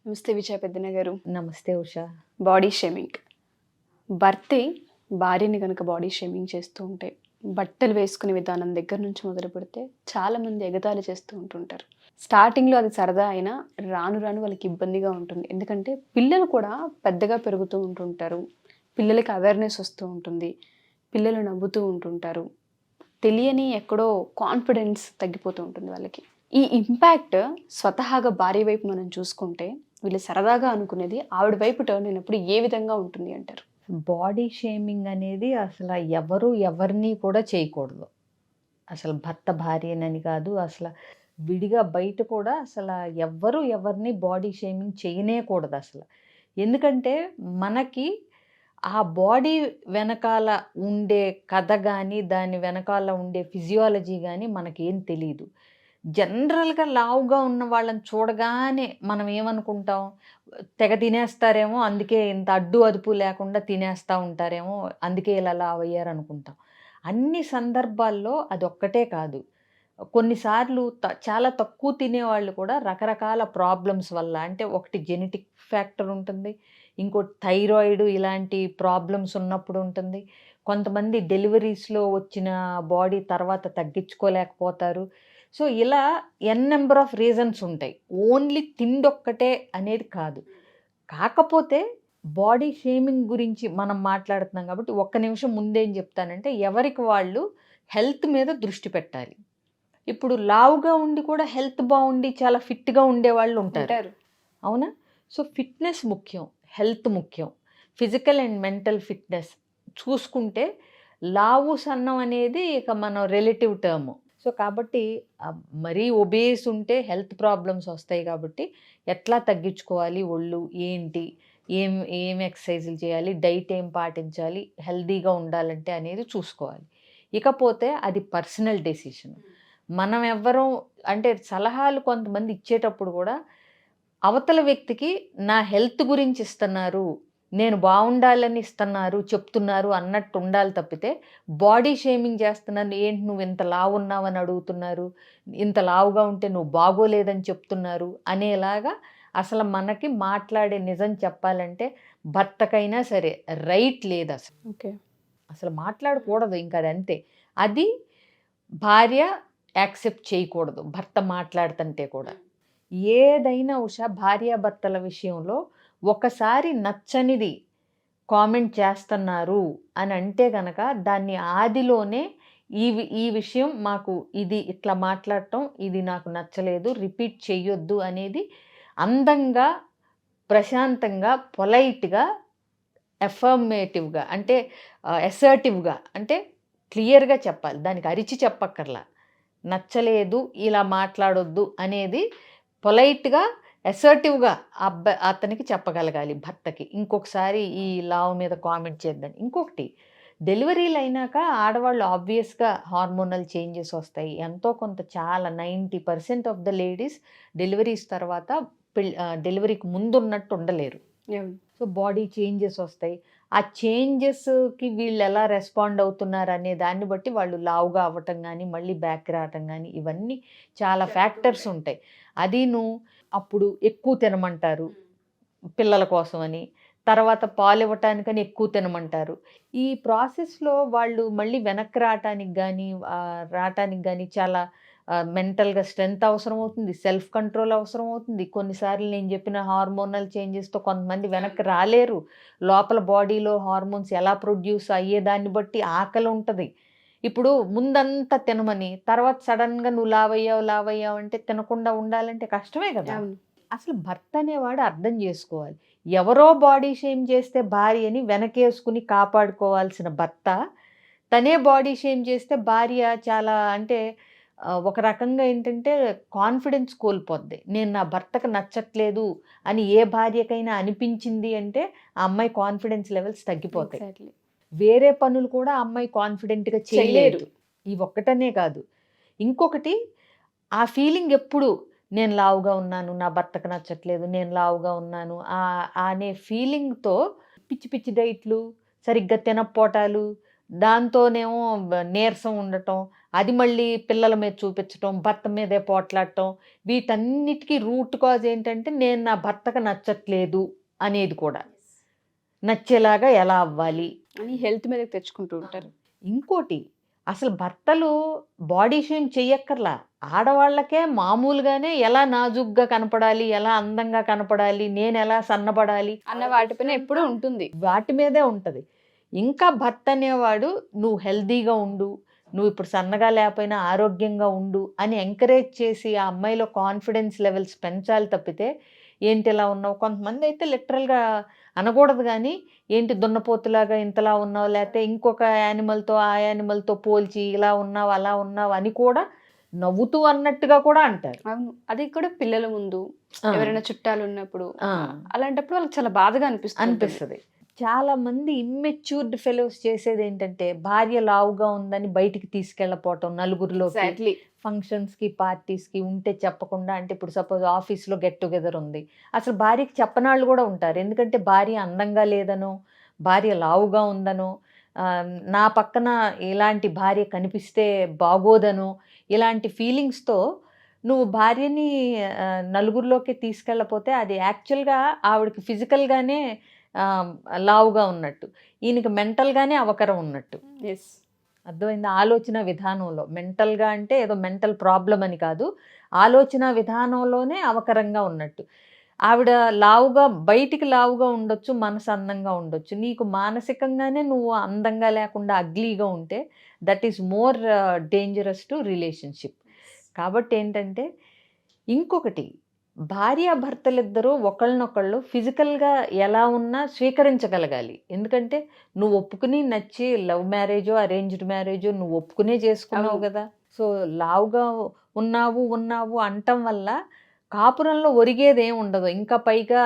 నమస్తే విజయ పెద్దన గారు. నమస్తే ఉషా. Body shaming. భర్తే భార్యని కనుక బాడీ షేమింగ్ చేస్తూ ఉంటే, బట్టలు వేసుకునే విధానం దగ్గర నుంచి మొదలు పెడితే చాలామంది ఎగతాళి చేస్తూ ఉంటుంటారు. స్టార్టింగ్లో అది సరదా అయినా రాను రాను వాళ్ళకి ఇబ్బందిగా ఉంటుంది. ఎందుకంటే పిల్లలు కూడా పెద్దగా పెరుగుతూ ఉంటుంటారు. పిల్లలకి అవేర్నెస్ వస్తూ ఉంటుంది. పిల్లలు నవ్వుతూ ఉంటుంటారు. తెలియని ఎక్కడో కాన్ఫిడెన్స్ తగ్గిపోతూ ఉంటుంది వాళ్ళకి. ఈ ఇంపాక్ట్ స్వతహాగా భార్య వైపు మనం చూసుకుంటే వీళ్ళు సరదాగా అనుకునేది ఆవిడ వైపు టర్న్ అయినప్పుడు ఏ విధంగా ఉంటుంది అంటారు? బాడీ షేమింగ్ అనేది అసలు ఎవరు ఎవరిని కూడా చేయకూడదు. అసలు భర్త భార్యనని కాదు, అసలు విడిగా బయట కూడా అసలు ఎవ్వరు ఎవరిని బాడీ షేమింగ్ చేయనేకూడదు అసలు. ఎందుకంటే మనకి ఆ బాడీ వెనకాల ఉండే కథ కానీ, దాని వెనకాల ఉండే ఫిజియాలజీ కానీ మనకేం తెలీదు. జనరల్గా లావుగా ఉన్న వాళ్ళని చూడగానే మనం ఏమనుకుంటాం, తెగ తినేస్తారేమో, అందుకే ఇంత అడ్డు అదుపు లేకుండా తినేస్తూ ఉంటారేమో, అందుకే ఇలా లావయ్యారు అనుకుంటాం. అన్ని సందర్భాల్లో అదొక్కటే కాదు. కొన్నిసార్లు చాలా తక్కువ తినేవాళ్ళు కూడా రకరకాల ప్రాబ్లమ్స్ వల్ల, అంటే ఒకటి జెనెటిక్ ఫ్యాక్టర్ ఉంటుంది, ఇంకోటి థైరాయిడ్ ఇలాంటి ప్రాబ్లమ్స్ ఉన్నప్పుడు ఉంటుంది. కొంతమంది డెలివరీస్లో వచ్చిన బాడీ తర్వాత తగ్గించుకోలేకపోతారు. సో ఇలా నెంబర్ ఆఫ్ రీజన్స్ ఉంటాయి. ఓన్లీ తిండొక్కటే అనేది కాదు. కాకపోతే బాడీ షేమింగ్ గురించి మనం మాట్లాడుతున్నాం కాబట్టి ఒక్క నిమిషం ముందేం చెప్తానంటే, ఎవరికి వాళ్ళు హెల్త్ మీద దృష్టి పెట్టాలి. ఇప్పుడు లావుగా ఉండి కూడా హెల్త్ బాగుండి చాలా ఫిట్గా ఉండేవాళ్ళు ఉంటారు, అవునా? సో ఫిట్నెస్ ముఖ్యం, హెల్త్ ముఖ్యం. ఫిజికల్ అండ్ మెంటల్ ఫిట్నెస్ చూసుకుంటే లావు సన్నం అనేది ఇక మనం రిలేటివ్ టర్మ్. సో కాబట్టి మరీ ఒబేస్ ఉంటే హెల్త్ ప్రాబ్లమ్స్ వస్తాయి. కాబట్టి ఎట్లా తగ్గించుకోవాలి ఒళ్ళు, ఏంటి, ఏం ఏం ఎక్సర్సైజులు చేయాలి, డైట్ ఏం పాటించాలి, హెల్తీగా ఉండాలంటే అనేది చూసుకోవాలి. ఇకపోతే అది పర్సనల్ డెసిషన్. మనం ఎవ్వరం అంటే సలహాలు కొంతమంది ఇచ్చేటప్పుడు కూడా అవతల వ్యక్తికి నా హెల్త్ గురించి ఇస్తున్నారు, నేను బాగుండాలని ఇస్తున్నారు, చెప్తున్నారు అన్నట్టు ఉండాలి తప్పితే బాడీ షేమింగ్ చేస్తున్నారు, ఏంటి నువ్వు ఇంత లావు ఉన్నావని అడుగుతున్నారు, ఇంత లావుగా ఉంటే నువ్వు బాగోలేదని చెప్తున్నారు అనేలాగా అసలు మనకి మాట్లాడే నిజం చెప్పాలంటే భర్తకైనా సరే రైట్ లేదు అసలు. ఓకే, అసలు మాట్లాడకూడదు, ఇంకా అది అంతే. అది భార్య యాక్సెప్ట్ చేయకూడదు భర్త మాట్లాడుతుంటే కూడా. ఏదైనా ఉషా భార్యాభర్తల విషయంలో ఒకసారి నచ్చనిది కామెంట్ చేస్తున్నారు అని అంటే కనుక దాన్ని ఆదిలోనే ఈ విషయం మాకు ఇది ఇట్లా మాట్లాడటం ఇది నాకు నచ్చలేదు, రిపీట్ చెయ్యొద్దు అనేది అందంగా, ప్రశాంతంగా, పొలైట్గా, ఎఫర్మేటివ్గా, అంటే అసర్టివ్గా, అంటే క్లియర్గా చెప్పాలి. దానికి అరిచి చెప్పక్కర్లా. నచ్చలేదు, ఇలా మాట్లాడొద్దు అనేది పొలైట్గా, అసర్టివ్గా అతనికి చెప్పగలగాలి భర్తకి. ఇంకొకసారి ఈ లావ్ మీద కామెంట్ చేద్దాం. ఇంకొకటి, డెలివరీలు అయినాక ఆడవాళ్ళు ఆబ్వియస్గా హార్మోనల్ చేంజెస్ వస్తాయి ఎంతో కొంత. చాలా 90% ఆఫ్ ద లేడీస్ డెలివరీస్ తర్వాత డెలివరీకి ముందు ఉన్నట్టు ఉండలేరు. సో బాడీ చేంజెస్ వస్తాయి. ఆ చేంజెస్కి వీళ్ళు ఎలా రెస్పాండ్ అవుతున్నారు అనే దాన్ని బట్టి వాళ్ళు లావుగా అవ్వటం కానీ, మళ్ళీ బ్యాక్ రావటం కానీ, ఇవన్నీ చాలా ఫ్యాక్టర్స్ ఉంటాయి. అప్పుడు ఎక్కువ తినమంటారు పిల్లల కోసం అని, తర్వాత పాలు ఇవ్వటానికని ఎక్కువ తినమంటారు. ఈ ప్రాసెస్లో వాళ్ళు మళ్ళీ వెనక్కి రావటానికి కానీ చాలా మెంటల్గా స్ట్రెంగ్త్ అవసరం అవుతుంది, సెల్ఫ్ కంట్రోల్ అవసరం అవుతుంది. కొన్నిసార్లు నేను చెప్పిన హార్మోనల్ చేంజెస్తో కొంతమంది వెనక్కి రాలేరు. లోపల బాడీలో హార్మోన్స్ ఎలా ప్రొడ్యూస్ అయ్యేదాన్ని బట్టి ఆకలి ఉంటుంది. ఇప్పుడు ముందంతా తినమని తర్వాత సడన్గా నువ్వు లావయ్యావు అంటే తినకుండా ఉండాలంటే కష్టమే కదా. అసలు భర్త అనేవాడు అర్థం చేసుకోవాలి. ఎవరో బాడీ షేమ్ చేస్తే భార్యని వెనకేసుకుని కాపాడుకోవాల్సిన భర్త తనే బాడీ షేమ్ చేస్తే భార్య చాలా, అంటే ఒక రకంగా ఏంటంటే కాన్ఫిడెన్స్ కోల్పోద్ది. నేను నా భర్తకు నచ్చట్లేదు అని ఏ భార్యకైనా అనిపించింది అంటే ఆ అమ్మాయి కాన్ఫిడెన్స్ లెవెల్స్ తగ్గిపోతాయి. వేరే పనులు కూడా అమ్మాయి కాన్ఫిడెంట్గా చేయలేదు. ఈ ఒక్కటనే కాదు, ఇంకొకటి ఆ ఫీలింగ్ ఎప్పుడు నేను లావుగా ఉన్నాను, నా భర్తకు నచ్చట్లేదు, నేను లావుగా ఉన్నాను అనే ఫీలింగ్తో పిచ్చి పిచ్చి డైట్లు, సరిగ్గా తినపోటాలు, దాంతోనేమో నీరసం ఉండటం, అది మళ్ళీ పిల్లల మీద చూపించటం, భర్త మీదే పోట్లాడటం, వీటన్నిటికీ రూట్ కాజ్ ఏంటంటే నేను నా భర్తకు నచ్చట్లేదు అనేది కూడా. నచ్చేలాగా ఎలా అవ్వాలి అని హెల్త్ మీదకి తెచ్చుకుంటూ ఉంటారు. ఇంకోటి, అసలు భర్తలు బాడీ షేమ్ చెయ్యక్కర్లా. ఆడవాళ్ళకే మామూలుగానే ఎలా నాజుగ్గా కనపడాలి, ఎలా అందంగా కనపడాలి, నేను ఎలా సన్నబడాలి అన్న వాటిపైన ఎప్పుడూ ఉంటుంది. వాటి మీదే ఉంటుంది. ఇంకా భర్త అనేవాడు నువ్వు హెల్దీగా ఉండు, నువ్వు ఇప్పుడు సన్నగా లేకపోయినా ఆరోగ్యంగా ఉండు అని ఎంకరేజ్ చేసి ఆ అమ్మాయిలో కాన్ఫిడెన్స్ లెవెల్స్ పెంచాలి తప్పితే ఏంటి ఇలా ఉన్నావు. కొంతమంది అయితే లిటరల్గా అనకూడదు కానీ ఏంటి దున్నపోతులాగా ఇంతలా ఉన్నావు, లేకపోతే ఇంకొక యానిమల్తో ఆ యానిమల్తో పోల్చి ఇలా ఉన్నావు అలా ఉన్నావు అని కూడా నవ్వుతూ అన్నట్టుగా కూడా అంటారు. అవును, అది కూడా పిల్లల ముందు ఎవరైనా చుట్టాలు ఉన్నప్పుడు అలాంటప్పుడు వాళ్ళకి చాలా బాధగా అనిపిస్తుంది. చాలా మంది ఇమ్మెచ్యూర్డ్ ఫెలోస్ చేసేది ఏంటంటే భార్య లావుగా ఉందని బయటికి తీసుకెళ్ళపోవటం, నలుగురిలో ఫంక్షన్స్కి పార్టీస్కి ఉంటే చెప్పకుండా. అంటే ఇప్పుడు సపోజ్ ఆఫీస్లో గెట్ టుగెదర్ ఉంది, అసలు భార్యకి చెప్పనాళ్ళు కూడా ఉంటారు. ఎందుకంటే భార్య అందంగా లేదనో, భార్య లావుగా ఉందనో, నా పక్కన ఇలాంటి భార్య కనిపిస్తే బాగోదనో, ఇలాంటి ఫీలింగ్స్తో నువ్వు భార్యని నలుగురిలోకి తీసుకెళ్ళపోతే అది యాక్చువల్గా ఆవిడకి ఫిజికల్గానే లావుగా ఉన్నట్టు, ఈయనకి మెంటల్గానే అవకరం ఉన్నట్టు. ఎస్, అర్థమైంది. ఆలోచన విధానంలో మెంటల్గా అంటే ఏదో మెంటల్ ప్రాబ్లం అని కాదు, ఆలోచన విధానంలోనే అవకరంగా ఉన్నట్టు. ఆవిడ లావుగా బయటికి లావుగా ఉండొచ్చు, మనసు అందంగా ఉండొచ్చు, నీకు మానసికంగానే నువ్వు అందంగా లేకుండా అగ్లీగా ఉంటే that is more dangerous to relationship. కాబట్టి ఏంటంటే ఇంకొకటి, భార్యాభర్తలిద్దరూ ఒకళ్ళనొకళ్ళు ఫిజికల్గా ఎలా ఉన్నా స్వీకరించగలగాలి. ఎందుకంటే నువ్వు ఒప్పుకుని నచ్చి లవ్ మ్యారేజో అరేంజ్డ్ మ్యారేజో నువ్వు ఒప్పుకునే చేసుకున్నావు కదా. సో లావుగా ఉన్నావు అంటం వల్ల కాపురంలో ఒరిగేది ఏం ఉండదు. ఇంకా పైగా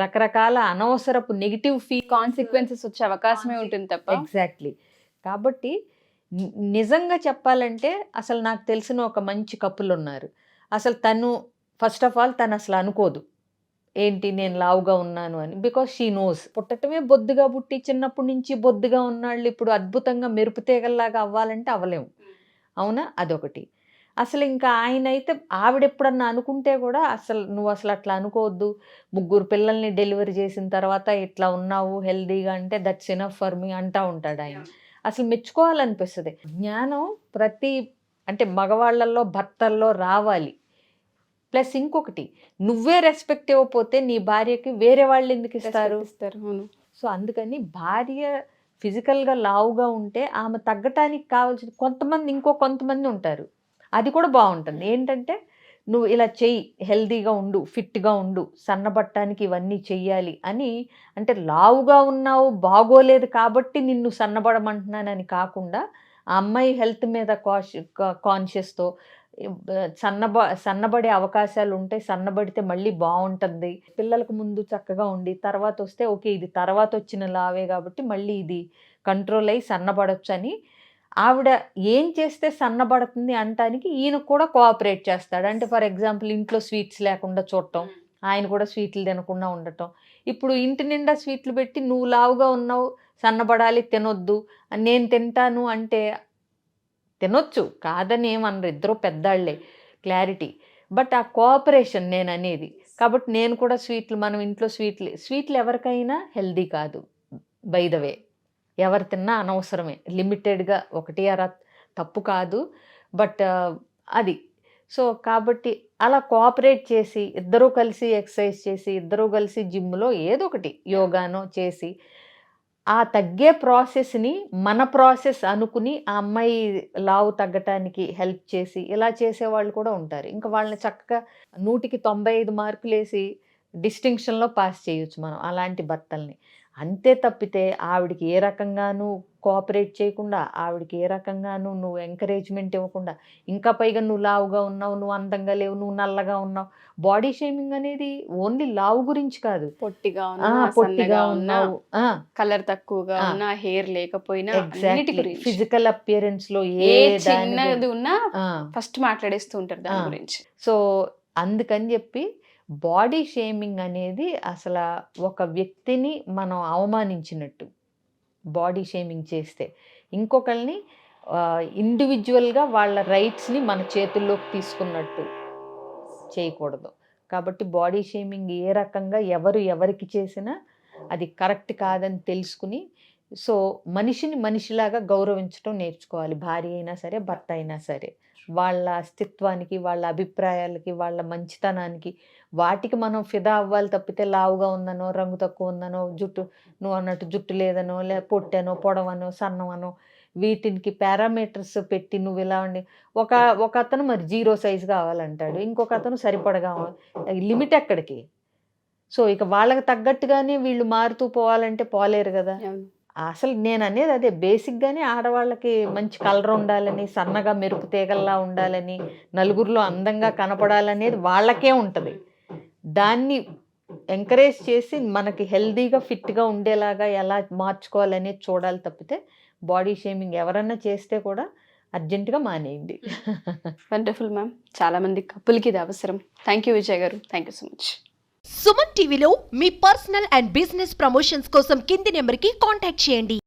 రకరకాల అనవసరపు నెగిటివ్ కాన్సిక్వెన్సెస్ వచ్చే అవకాశమే ఉంటుంది తప్ప. ఎగ్జాక్ట్లీ. కాబట్టి నిజంగా చెప్పాలంటే అసలు నాకు తెలిసిన ఒక మంచి కపుల్ ఉన్నారు. అసలు తను ఫస్ట్ ఆఫ్ ఆల్ తను అసలు అనుకోదు ఏంటి నేను లావుగా ఉన్నాను అని, బికాస్ షీ నోస్. పుట్టటమే బొద్దుగా పుట్టి చిన్నప్పటి నుంచి బొద్దుగా ఉన్నాళ్ళు ఇప్పుడు అద్భుతంగా మెరుపు తీగల్లాగా అవ్వాలంటే అవ్వలేము, అవునా. అదొకటి. అసలు ఇంకా ఆయన అయితే ఆవిడెప్పుడన్నా అనుకుంటే కూడా అసలు నువ్వు అసలు అట్లా అనుకోవద్దు, 3 పిల్లల్ని డెలివరీ చేసిన తర్వాత ఇట్లా ఉన్నావు హెల్దీగా అంటే దట్స్ ఎనఫ్ ఫర్ మీ అంటా ఉంటాడు ఆయన. అసలు మెచ్చుకోవాలనిపిస్తుంది. జ్ఞానం ప్రతి అంటే మగవాళ్ళల్లో భర్తల్లో రావాలి. ప్లస్ ఇంకొకటి, నువ్వే రెస్పెక్ట్ ఇవ్వకపోతే నీ భార్యకి వేరే వాళ్ళు ఎందుకు ఇస్తారు. సో అందుకని భార్య ఫిజికల్గా లావుగా ఉంటే ఆమె తగ్గటానికి కావాల్సిన కొంతమంది ఉంటారు, అది కూడా బాగుంటుంది. ఏంటంటే నువ్వు ఇలా చెయ్యి, హెల్దీగా ఉండు, ఫిట్గా ఉండు, సన్నబట్టడానికి ఇవన్నీ చెయ్యాలి అని. అంటే లావుగా ఉన్నావు బాగోలేదు కాబట్టి నిన్ను సన్నబడమంటున్నానని కాకుండా ఆ అమ్మాయి హెల్త్ మీద కాన్షియస్తో సన్నబడే అవకాశాలు ఉంటాయి, సన్నబడితే మళ్ళీ బాగుంటుంది, పిల్లలకు ముందు చక్కగా ఉండి తర్వాత వస్తే ఓకే ఇది తర్వాత వచ్చిన లావే కాబట్టి మళ్ళీ ఇది కంట్రోల్ అయ్యి సన్నబడొచ్చు అని ఆవిడ ఏం చేస్తే సన్నబడుతుంది అంటానికి ఈయన కూడా కోఆపరేట్ చేస్తాడు. అంటే ఫర్ ఎగ్జాంపుల్ ఇంట్లో స్వీట్స్ లేకుండా చూడటం, ఆయన కూడా స్వీట్లు తినకుండా ఉండటం. ఇప్పుడు ఇంటి నిండా స్వీట్లు పెట్టి నువ్వు లావుగా ఉన్నావు సన్నబడాలి తినొద్దు, నేను తింటాను అంటే తినొచ్చు కాదని ఏమన్నారు, ఇద్దరు పెద్దాళ్లే, క్లారిటీ. బట్ ఆ కోఆపరేషన్ నేను అనేది. కాబట్టి నేను కూడా మనం ఇంట్లో స్వీట్లు ఎవరికైనా హెల్దీ కాదు, బై ద వే. ఎవరు తిన్నా అనవసరమే, లిమిటెడ్గా 1 తప్పు కాదు, బట్ అది. సో కాబట్టి అలా కోఆపరేట్ చేసి ఇద్దరూ కలిసి ఎక్సర్సైజ్ చేసి ఇద్దరూ కలిసి జిమ్లో ఏదో ఒకటి యోగానో చేసి ఆ తగ్గే ప్రాసెస్ని మన ప్రాసెస్ అనుకుని ఆ అమ్మాయి లావు తగ్గటానికి హెల్ప్ చేసి ఇలా చేసేవాళ్ళు కూడా ఉంటారు. ఇంకా వాళ్ళని చక్కగా 100కి 95 మార్కులు వేసి డిస్టింక్షన్లో పాస్ చేయొచ్చు మనం అలాంటి భర్తల్ని. అంతే తప్పితే ఆవిడకి ఏ రకంగానూ కోఆపరేట్ చేయకుండా, ఆవిడకి ఏ రకంగానూ నువ్వు ఎంకరేజ్మెంట్ ఇవ్వకుండా, ఇంకా పైగా నువ్వు లావుగా ఉన్నావు, నువ్వు అందంగా లేవు, నువ్వు నల్లగా ఉన్నావు. బాడీ షేమింగ్ అనేది ఓన్లీ లావు గురించి కాదు, పొట్టిగా ఉన్నావు, కలర్ తక్కువగా ఉన్నా, హెయిర్ లేకపోయినా, ఫిజికల్ అపియరెన్స్ లో ఏ చిన్నది ఉన్నా ఫస్ట్ మాట్లాడేస్తూ ఉంటారు దాని గురించి. సో అందుకని చెప్పి బాడీ షేమింగ్ అనేది అసలు ఒక వ్యక్తిని మనం అవమానించినట్టు. బాడీ షేమింగ్ చేస్తే ఇంకొకరిని ఇండివిజువల్గా వాళ్ళ రైట్స్ని మన చేతుల్లోకి తీసుకున్నట్టు చేయకూడదు. కాబట్టి బాడీ షేమింగ్ ఏ రకంగా ఎవరికి చేసినా అది కరెక్ట్ కాదని తెలుసుకుని, సో మనిషిని మనిషిలాగా గౌరవించడం నేర్చుకోవాలి. భార్య అయినా సరే, భర్త అయినా సరే. వాళ్ళ అస్తిత్వానికి, వాళ్ళ అభిప్రాయాలకి, వాళ్ళ మంచితనానికి, వాటికి మనం ఫిదా అవ్వాలి తప్పితే లావుగా ఉందనో, రంగు తక్కువ ఉందనో, జుట్టు నువ్వు అన్నట్టు జుట్టు లేదనో, పొట్టనో, పొడవనో, సన్నమనో, వీటికి పారామీటర్స్ పెట్టి నువ్వు ఇలా ఉండి ఒక అతను మరి 0 సైజు కావాలంటాడు, ఇంకొక అతను సరిపడగా లిమిట్ ఎక్కడికి? సో ఇక వాళ్ళకి తగ్గట్టుగానే వీళ్ళు మారుతూ పోవాలంటే పోలేరు కదా. అసలు నేను అనేది అదే, బేసిక్గానే ఆడవాళ్ళకి మంచి కలర్ ఉండాలని, సన్నగా మెరుపు తీగల్లా ఉండాలని, నలుగురిలో అందంగా కనపడాలనేది వాళ్ళకే ఉంటుంది. దాన్ని ఎంకరేజ్ చేసి మనకి హెల్దీగా ఫిట్గా ఉండేలాగా ఎలా మార్చుకోవాలనేది చూడాలి తప్పితే బాడీ షేమింగ్ ఎవరన్నా చేస్తే కూడా అర్జెంటుగా మానేయండి. Wonderful ma'am. చాలామంది కపుల్కి ఇది అవసరం. థ్యాంక్ యూ విజయ్ గారు. Thank you so much. Suman టీవీలో మీ పర్సనల్ అండ్ బిజినెస్ ప్రమోషన్స్ కోసం కింది నెంబర్కి కాంటాక్ట్ చేయండి.